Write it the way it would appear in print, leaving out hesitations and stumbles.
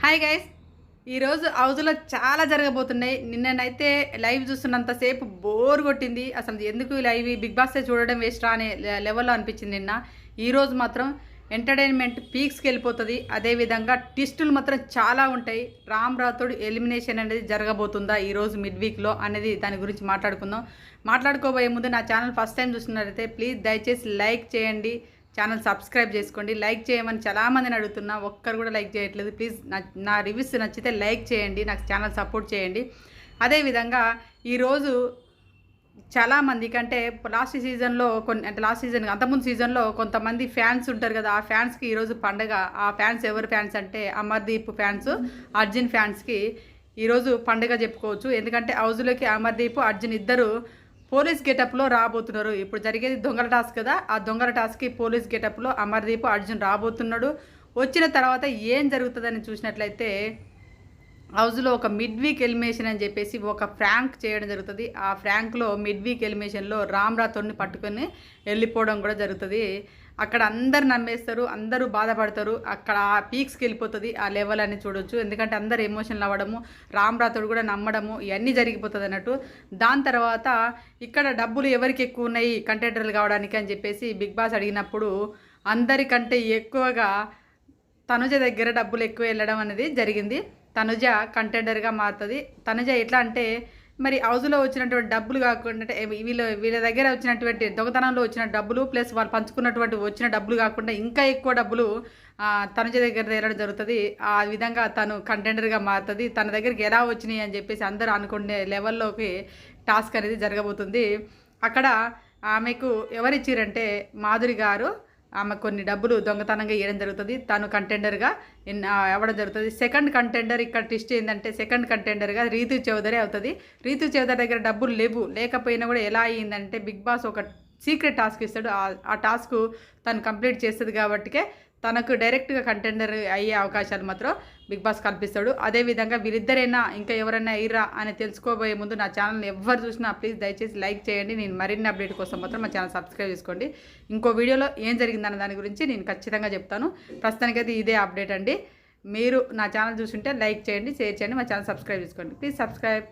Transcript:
Hi guys, ఈరోజు హౌస్లో చాలా జరగబోతున్నాయి. నిన్ననైతే లైవ్ చూస్తున్నంతసేపు బోర్ కొట్టింది. అసలు ఎందుకు లైవ్ బిగ్ బాస్ చూడడం వేస్ట్ అనే లెవెల్లో అనిపించింది నిన్న. ఈరోజు మాత్రం ఎంటర్టైన్మెంట్ పీక్స్కి వెళ్ళిపోతుంది. అదేవిధంగా ట్విస్టులు మాత్రం చాలా ఉంటాయి. రామ్ రాథోడ్ ఎలిమినేషన్ అనేది జరగబోతుందా ఈరోజు మిడ్ వీక్లో అనేది దాని గురించి మాట్లాడుకుందాం. మాట్లాడుకోబోయే ముందు నా ఛానల్ ఫస్ట్ టైం చూస్తున్నట్లయితే ప్లీజ్ దయచేసి లైక్ చేయండి, ఛానల్ సబ్స్క్రైబ్ చేసుకోండి. లైక్ చేయమని చాలామందిని అడుగుతున్నా, ఒక్కరు కూడా లైక్ చేయట్లేదు. ప్లీజ్ నా రివ్యూస్ నచ్చితే లైక్ చేయండి, నాకు ఛానల్ సపోర్ట్ చేయండి. అదేవిధంగా ఈరోజు చాలామంది కంటే లాస్ట్ సీజన్లో లాస్ట్ సీజన్ అంతకుముందు సీజన్లో కొంతమంది ఫ్యాన్స్ ఉంటారు కదా, ఆ ఫ్యాన్స్కి ఈరోజు పండగ. ఆ ఫ్యాన్స్ ఎవరు ఫ్యాన్స్ అంటే అమర్దీప్ ఫ్యాన్స్, అర్జున్ ఫ్యాన్స్కి ఈరోజు పండుగ చెప్పుకోవచ్చు. ఎందుకంటే హౌస్లోకి అమర్దీప్, అర్జున్ ఇద్దరు పోలీస్ గెటప్లో రాబోతున్నారు. ఇప్పుడు జరిగేది దొంగల టాస్క్ కదా, ఆ దొంగల టాస్క్కి పోలీస్ గెటప్లో అమర్దీప్, అర్జున్ రాబోతున్నాడు. వచ్చిన తర్వాత ఏం జరుగుతుందని చూసినట్లయితే హౌస్లో ఒక మిడ్ వీక్ ఎలిమినేషన్ అని చెప్పేసి ఒక ఫ్రాంక్ చేయడం జరుగుతుంది. ఆ ఫ్రాంక్లో మిడ్ వీక్ ఎలిమినేషన్లో రామ్ రాథోడ్ని పట్టుకొని వెళ్ళిపోవడం కూడా జరుగుతుంది. అక్కడ అందరు నమ్మేస్తారు, అందరూ బాధపడతారు. అక్కడ ఆ పీక్స్కి వెళ్ళిపోతుంది ఆ లెవెల్ అని చూడొచ్చు. ఎందుకంటే అందరు ఎమోషనల్ అవ్వడము, రామ్ రాథోడ్ కూడా నమ్మడము, ఇవన్నీ జరిగిపోతుంది అన్నట్టు. దాని తర్వాత ఇక్కడ డబ్బులు ఎవరికి ఎక్కువ ఉన్నాయి కంటెంటర్లు కావడానికి అని చెప్పేసి బిగ్ బాస్ అడిగినప్పుడు అందరికంటే ఎక్కువగా తనుజ దగ్గర డబ్బులు ఎక్కువ వెళ్ళడం అనేది జరిగింది. తనుజ కంటెండర్గా మారుతుంది. తనుజ ఎట్లా అంటే మరి హౌస్లో వచ్చినటువంటి డబ్బులు కాకుండా వీళ్ళ దగ్గర వచ్చినటువంటి దొంగతనంలో వచ్చిన డబ్బులు ప్లస్ వాళ్ళు పంచుకున్నటువంటి వచ్చిన డబ్బులు కాకుండా ఇంకా ఎక్కువ డబ్బులు తనుజ దగ్గర తేలడం జరుగుతుంది. ఆ విధంగా తను కంటెండర్గా మారుతుంది. తన దగ్గరికి ఎలా వచ్చినాయి అని చెప్పేసి అందరూ అనుకునే లెవెల్లోకి టాస్క్ అనేది జరగబోతుంది. అక్కడ ఆమెకు ఎవరిచ్చిరంటే మాధురి గారు ఆమె కొన్ని డబ్బులు దొంగతనంగా ఇవ్వడం జరుగుతుంది. తను కంటెండర్గా అవ్వడం జరుగుతుంది. సెకండ్ కంటెండర్ ఇక్కడ ట్విస్ట్ ఏంటంటే సెకండ్ కంటెండర్గా రీతు చౌదరి అవుతుంది. రీతు చౌదరి దగ్గర డబ్బులు లేకపోయినా కూడా ఎలా అయ్యిందంటే బిగ్ బాస్ ఒక సీక్రెట్ టాస్క్ ఇస్తాడు. ఆ టాస్క్ తను కంప్లీట్ చేస్తుంది కాబట్టికే తనకు డైరెక్ట్గా కంటెండర్ అయ్యే అవకాశాలు మాత్రం బిగ్ బాస్ కల్పిస్తాడు. అదేవిధంగా వీళ్ళిద్దరైనా ఇంకా ఎవరైనా అయ్యిరా అని తెలుసుకోబోయే ముందు నా ఛానల్ని ఎవరు చూసినా ప్లీజ్ దయచేసి లైక్ చేయండి. నేను మరిన్ని అప్డేట్ కోసం మాత్రం మా ఛానల్ సబ్స్క్రైబ్ చేసుకోండి. ఇంకో వీడియోలో ఏం జరిగిందన్న దాని గురించి నేను ఖచ్చితంగా చెప్తాను. ప్రస్తుతానికైతే ఇదే అప్డేట్ అండి. మీరు నా ఛానల్ చూసుంటే లైక్ చేయండి, షేర్ చేయండి, మా ఛానల్ సబ్స్క్రైబ్ చేసుకోండి. Please subscribe.